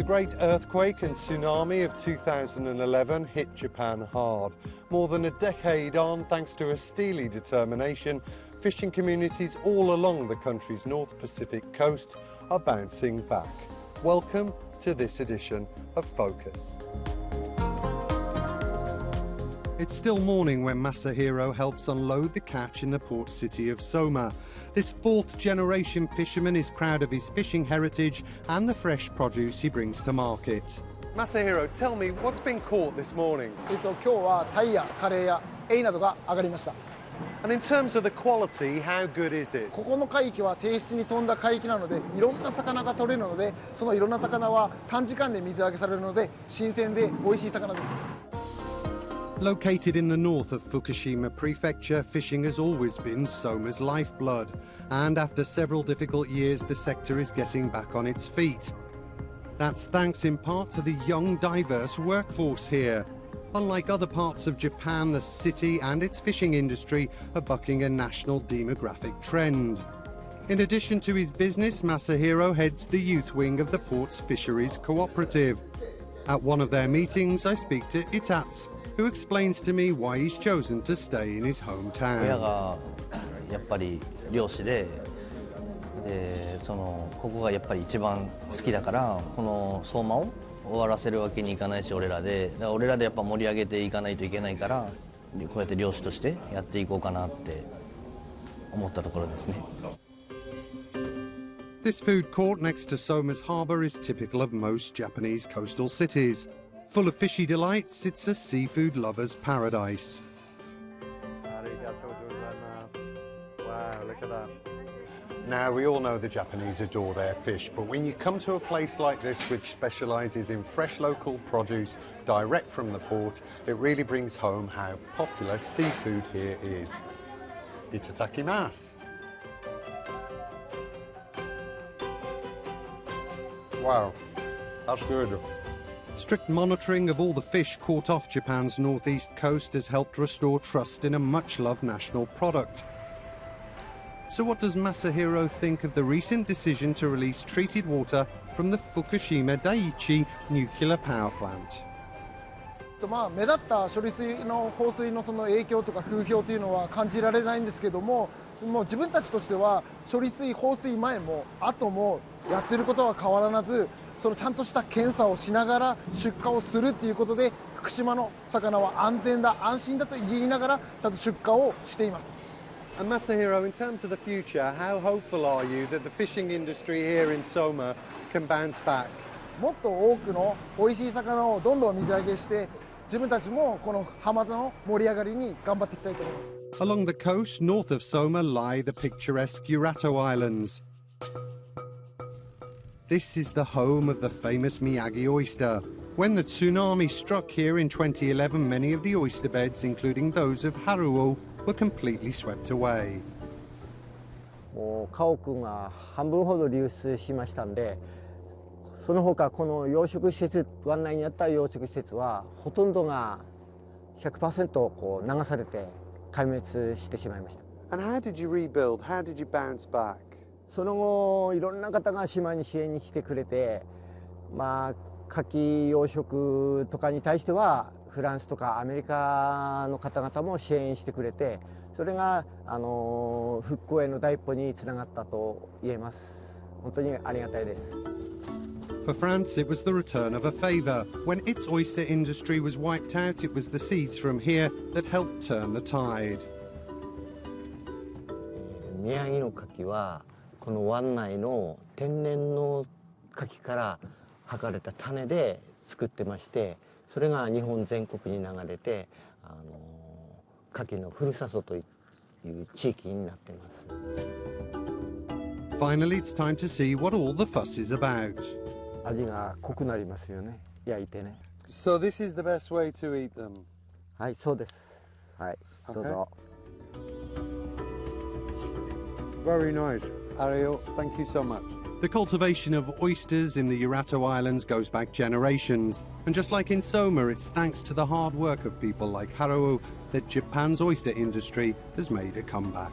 The great earthquake and tsunami of 2011 hit Japan hard. More than a decade on, thanks to a steely determination, fishing communities all along the country's North Pacific coast are bouncing back. Welcome to this edition of Focus. It's still morning when Masahiro helps unload the catch in the port city of Soma. This fourth-generation fisherman is proud of his fishing heritage and the fresh produce he brings to market. Masahiro, tell me, what's been caught this morning? 今日はタイやカレイやエイなどが上がりました。 And in terms of the quality, how good is it? ここの海域は低質に富んだ海域なので、いろんな魚が取れるので、そのいろんな魚は短時間で水揚げされるので、新鮮で美味しい魚です。 Located in the north of Fukushima Prefecture, fishing has always been Soma's lifeblood. And after several difficult years, the sector is getting back on its feet. That's thanks in part to the young, diverse workforce here. Unlike other parts of Japan, the city and its fishing industry are bucking a national demographic trend. In addition to his business, Masahiro heads the youth wing of the port's fisheries cooperative. At one of their meetings, I speak to Itats, who explains to me why he's chosen to stay in his hometown. 親がやっぱり漁師で、ここがやっぱり一番好きだから、この相馬を終わらせるわけにいかないし、俺らでやっぱ盛り上げていかないといけないから、こうやって漁師としてやっていこうかなって思ったところですね。 This food court next to Soma's harbour is typical of most Japanese coastal cities. Full of fishy delights, it's a seafood lover's paradise. Wow, look at that. Now, we all know the Japanese adore their fish, but when you come to a place like this which specialises in fresh local produce direct from the port, it really brings home how popular seafood here is. Itadakimasu. Wow, that's good. Strict monitoring of all the fish caught off Japan's northeast coast has helped restore trust in a much-loved national product. So what does Masahiro think of the recent decision to release treated water from the Fukushima Daiichi nuclear power plant? 目立った処理水の放水のその影響とか風評というのは感じられないんですけども、もう自分たちとしては処理水放水前も後もやってることは変わらず、そのちゃんとした検査をしながら出荷をするっていうことで、福島の魚は安全だ安心だと言いながらちゃんと出荷をしています。 And Masahiro, in terms of the future, how hopeful are you that the fishing industry here in Soma can bounce back? もっと多くの美味しい魚をどんどん水揚げして、自分たちもこの浜の盛り上がりに頑張っていきたいと思います。 Along the coast north of Soma lie the picturesque Urato Islands. This is the home of the famous Miyagi oyster. When the tsunami struck here in 2011, many of the oyster beds, including those of Haruo, were completely swept away. もう家屋が半分ほど流出しましたんで、その他この養殖施設、湾内にあった養殖施設はほとんどが 100% こう流されて壊滅してしまいました。 And how did you rebuild? How did you bounce back? その後いろんな方が島に支援に来てくれて、まあ牡蠣養殖とかに対してはフランスとかアメリカの方々も支援してくれて、それが復興への第一歩につながったと言えます。本当にありがたいです。 For France, it was the return of a favour. When its oyster industry was wiped out, it was the seeds from here that helped turn the tide. 宮城の牡蠣はこの湾内の天然の牡蠣から吐かれた種で作ってまして、それが日本全国に流れて牡蠣のふるさとという地域になっています。 Finally, it's time to see what all the fuss is about. 味が濃くなりますよね、焼いてね。 So this is the best way to eat them? はい、そうです。はい、どうぞ。 Very nice. Ariel, thank you so much. The cultivation of oysters in the Urato Islands goes back generations. And just like in Soma, it's thanks to the hard work of people like Haruo that Japan's oyster industry has made a comeback.